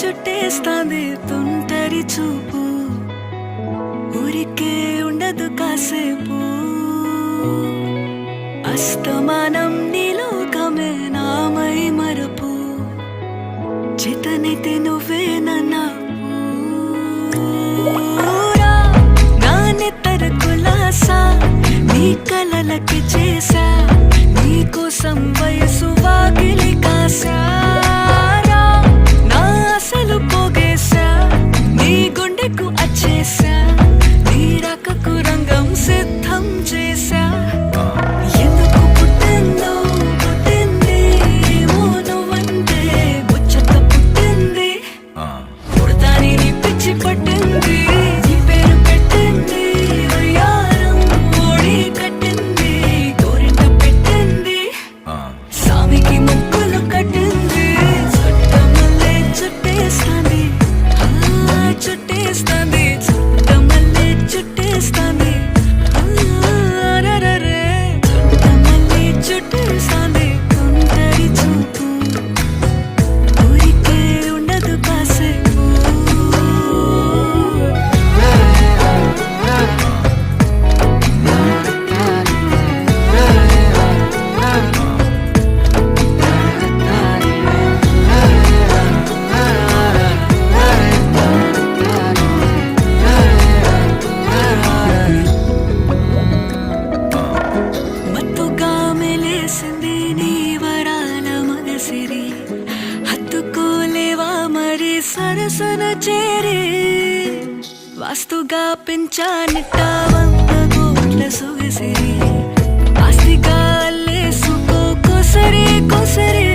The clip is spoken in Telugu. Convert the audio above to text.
చుట్టేస్తాంది తుంటరి చూపు ఊరికే ఉండదు కాసేపు అస్తమానం నీలోకమే నామై మరపు చేతనైతే నువ్వే నన్నా నాన్నెత్తర కులాసా నీ కలలకి చేసా నీ కోసం వయసు వాకిలి కాసా నా అసలు పోగేసా నీ గుండెకు అచ్చేసా నీ రకకు రంగం సిద్ధం చేసా ఎందుకు పుట్టిందో పుట్టింది ఏమో నువ్వంటే ముచ్చట పుట్టింది పుడతాని నీ పిచ్చి పట్టింది నీ పేరు పెట్టింది వయ్యారం ఓడి కట్టింది గోరింట పెట్టింది సామికి ముక్కులు కట్టింది చుట్టమల్లే చుట్టేస్తాంది చుట్టేస్తాంది చుట్టమల్లే చుట్టేస్తాంది అరరరే చుట్టమల్లే చుట్టేస్తాంది తుంటరి చూపు ఊరికే ఉండదు కాసేపు మత్తుగా మెలేసింది నీ వరాల మగసిరి హత్తుకోలేవా మరి సరసన చేరి వాస్తుగా పెంచానిట్ట 100 కోట్ల సొగసిరి ఆస్తిగా అల్లేసుకో కొసరి కొసరి